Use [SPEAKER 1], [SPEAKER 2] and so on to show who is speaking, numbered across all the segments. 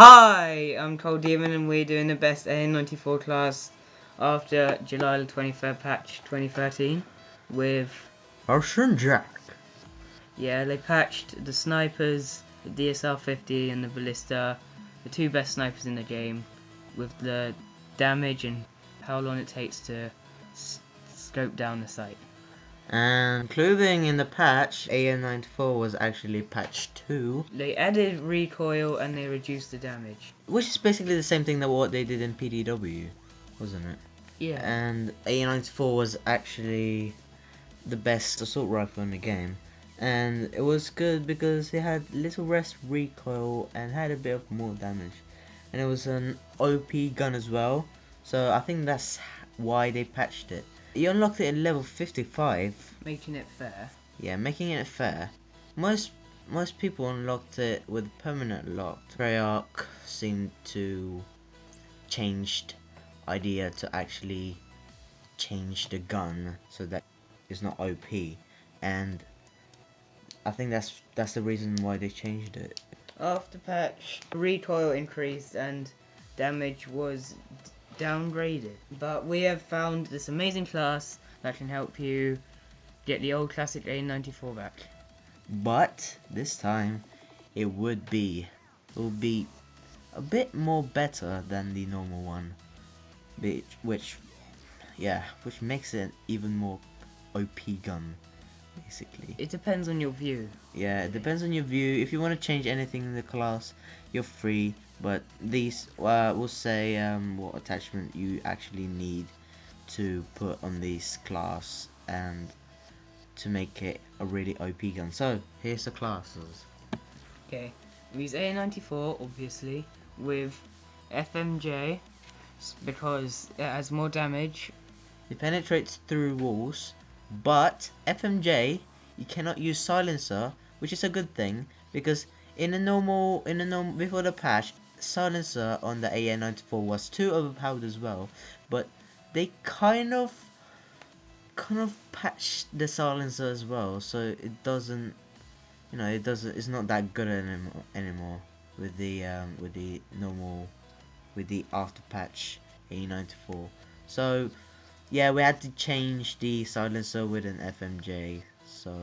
[SPEAKER 1] Hi, I'm Cold Demon and we're doing the best An-94 class after July the 23rd patch 2013 with
[SPEAKER 2] Felston Jack.
[SPEAKER 1] Yeah, they patched the snipers, the DSR-50 and the ballista, the two best snipers in the game, with the damage and how long it takes to scope down the site.
[SPEAKER 2] And including in the patch, An-94 was actually patch 2.
[SPEAKER 1] They added recoil and they reduced the damage.
[SPEAKER 2] Which is basically the same thing that what they did in PDW, wasn't it?
[SPEAKER 1] Yeah.
[SPEAKER 2] And An-94 was actually the best assault rifle in the game. And it was good because it had little less recoil and had a bit of more damage. And it was an OP gun as well. So I think that's why they patched it. You unlocked it at level 55.
[SPEAKER 1] Making it fair.
[SPEAKER 2] Yeah, making it fair. Most people unlocked it with permanent lock. Treyarch seemed to changed idea to actually change the gun so that it's not OP, and I think that's the reason why they changed it.
[SPEAKER 1] After patch, recoil increased and damage was downgraded. But we have found this amazing class that can help you get the old classic An-94 back.
[SPEAKER 2] But this time, it will be a bit more better than the normal one, which makes it even more OP gun, basically.
[SPEAKER 1] It depends on your view.
[SPEAKER 2] Yeah, it depends on your view. If you want to change anything in the class, you're free. But these will say what attachment you actually need to put on this class and to make it a really OP gun. So here's the classes.
[SPEAKER 1] Okay, we use An-94 obviously with FMJ because it has more damage.
[SPEAKER 2] It penetrates through walls, but FMJ you cannot use silencer, which is a good thing because in a normal before the patch, silencer on the An-94 was too overpowered as well, but they kind of patched the silencer as well, so it doesn't, it's not that good anymore with the after patch An-94. So yeah, we had to change the silencer with an FMJ. So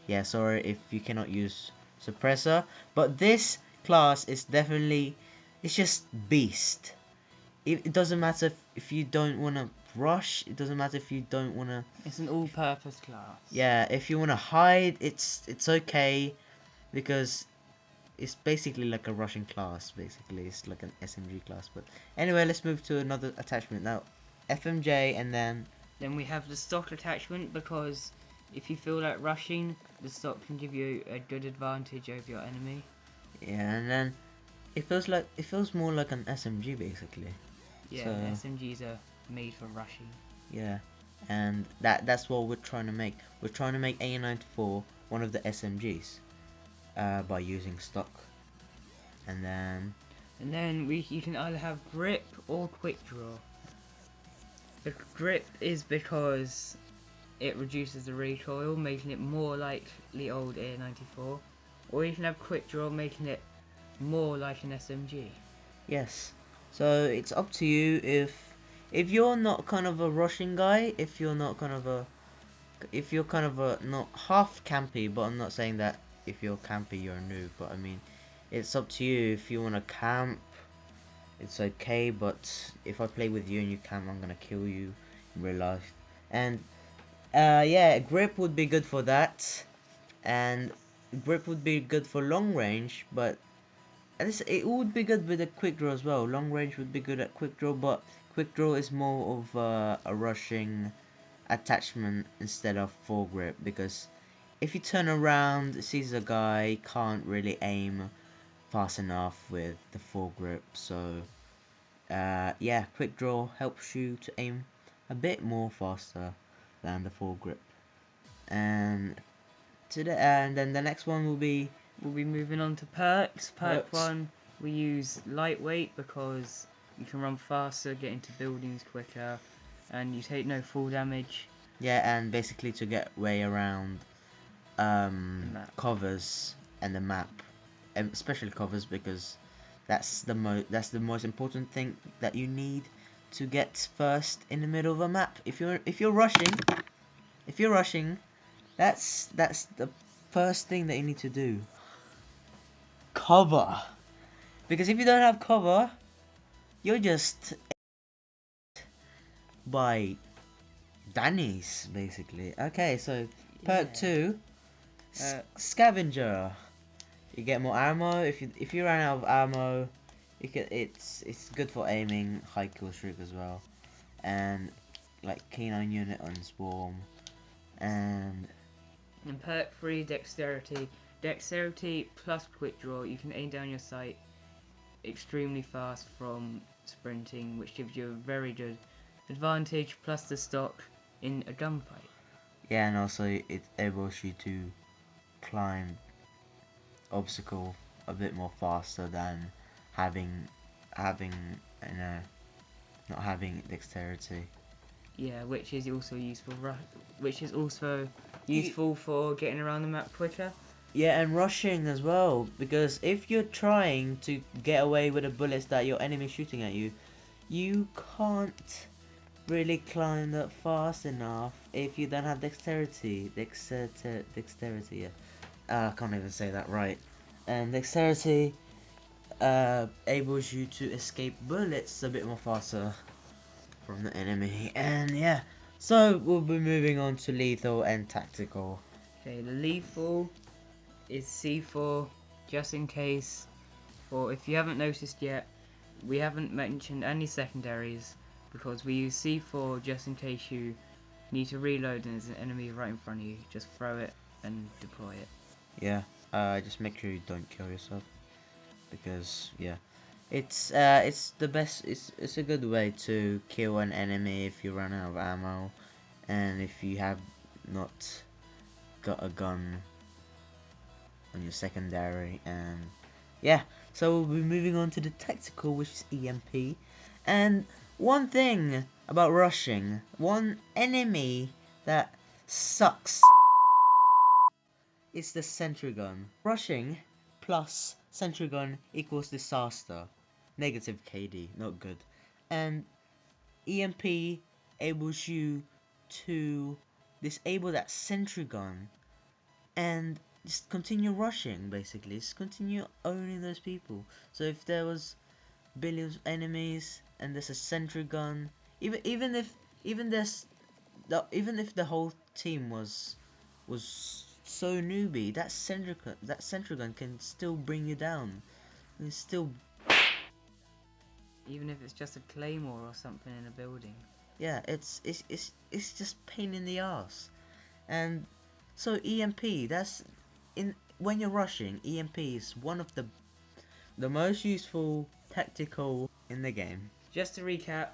[SPEAKER 2] yeah, sorry if you cannot use suppressor, but this class is definitely, it's just beast. It doesn't matter if you don't want to rush, it doesn't matter if you don't want to,
[SPEAKER 1] It's an all-purpose class.
[SPEAKER 2] yeah, if you want to hide, it's okay, because it's basically like a Russian class. Basically it's like an SMG class. But anyway, let's move to another attachment now. FMJ, and then
[SPEAKER 1] we have the stock attachment, because if you feel like rushing, the stock can give you a good advantage over your enemy.
[SPEAKER 2] yeah, and then it feels more like an SMG basically.
[SPEAKER 1] Yeah,
[SPEAKER 2] So,
[SPEAKER 1] SMGs are made for rushing.
[SPEAKER 2] yeah, and that's what we're trying to make. We're trying to make An-94 one of the SMGs by using stock, and then
[SPEAKER 1] you can either have grip or quick draw. The grip is because it reduces the recoil, making it more like the old An-94, or you can have quick draw, making it more like an SMG.
[SPEAKER 2] yes. So it's up to you. If you're not kind of a rushing guy, if you're kind of a not half campy, but I'm not saying that if you're campy you're a noob, but I mean it's up to you. If you want to camp, it's okay, but if I play with you and you camp, I'm gonna kill you in real life. And yeah, grip would be good for that, and grip would be good for long range, but it would be good with a quick draw as well. Long range would be good at quick draw, but quick draw is more of a rushing attachment instead of foregrip, because if you turn around, sees a guy, can't really aim fast enough with the foregrip. So yeah, quick draw helps you to aim a bit more faster than the foregrip. And then the next one will be,
[SPEAKER 1] We'll be moving on to perks. Perk
[SPEAKER 2] Perks.
[SPEAKER 1] 1, we use lightweight because you can run faster, get into buildings quicker, and you take no fall damage.
[SPEAKER 2] yeah, and basically to get way around covers and the map, especially covers, because That's the most important thing that you need to get first in the middle of a map. If you're rushing, that's the first thing that you need to do. Cover. Because if you don't have cover, you're just by Danny's basically. Okay, so perk 2, scavenger. You get more ammo. If you run out of ammo, you can. It's good for aiming, high kill streak as well, and like canine unit on swarm, and
[SPEAKER 1] perk 3, dexterity. Dexterity plus quick draw. You can aim down your sight extremely fast from sprinting, which gives you a very good advantage plus the stock in a gunfight.
[SPEAKER 2] yeah, and also it enables you to climb obstacle a bit more faster than having not having dexterity.
[SPEAKER 1] Yeah, which is also useful for getting around the map quicker.
[SPEAKER 2] Yeah, and rushing as well, because if you're trying to get away with the bullets that your enemy is shooting at you, you can't really climb that fast enough if you don't have dexterity. Dexterity, yeah. I can't even say that right. And dexterity enables you to escape bullets a bit more faster from the enemy. And yeah, so we'll be moving on to lethal and tactical.
[SPEAKER 1] Okay, the lethal is C4, just in case. For if you haven't noticed yet, we haven't mentioned any secondaries because we use C4 just in case you need to reload and there's an enemy right in front of you. Just throw it and deploy it.
[SPEAKER 2] Yeah, just make sure you don't kill yourself, because yeah, it's the best. It's a good way to kill an enemy if you run out of ammo, and if you have not got a gun on your secondary. And yeah, so we'll be moving on to the tactical, which is EMP. And one thing about rushing, one enemy that sucks, is the sentry gun. Rushing plus sentry gun equals disaster. Negative KD, not good. And EMP enables you to disable that sentry gun and just continue rushing, basically. Just continue owning those people. So if there was billions of enemies and there's a sentry gun, even if the whole team was so newbie, that sentry gun can still bring you down. It's still,
[SPEAKER 1] Even if it's just a claymore or something in a building.
[SPEAKER 2] yeah, it's just pain in the ass. And so EMP, when you're rushing, EMP is one of the most useful tactical in the game.
[SPEAKER 1] Just to recap,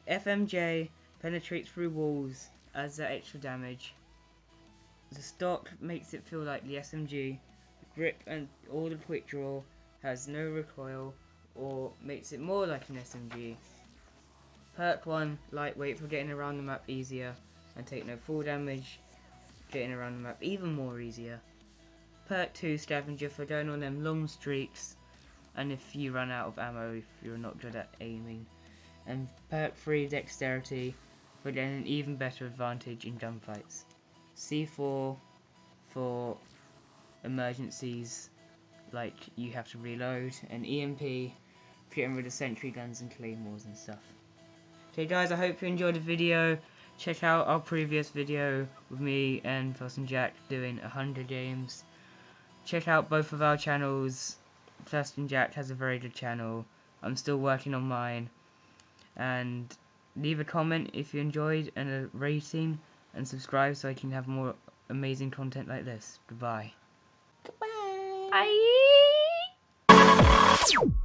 [SPEAKER 1] FMJ penetrates through walls, adds that extra damage. The stock makes it feel like the SMG. The grip and all the quick draw has no recoil, or makes it more like an SMG. Perk 1, lightweight for getting around the map easier, and take no full damage, getting around the map even more easier. Perk 2, scavenger for going on them long streaks, and if you run out of ammo if you're not good at aiming. And perk 3, dexterity for getting an even better advantage in gunfights. C4 for emergencies, like you have to reload, and EMP for getting rid of sentry guns and claymores and stuff. Okay guys, I hope you enjoyed the video. Check out our previous video with me and Felston Jack doing 100 games. Check out both of our channels. Felston Jack has a very good channel. I'm still working on mine. And leave a comment if you enjoyed and a rating, and subscribe so I can have more amazing content like this. Goodbye.
[SPEAKER 2] Goodbye.
[SPEAKER 1] Bye.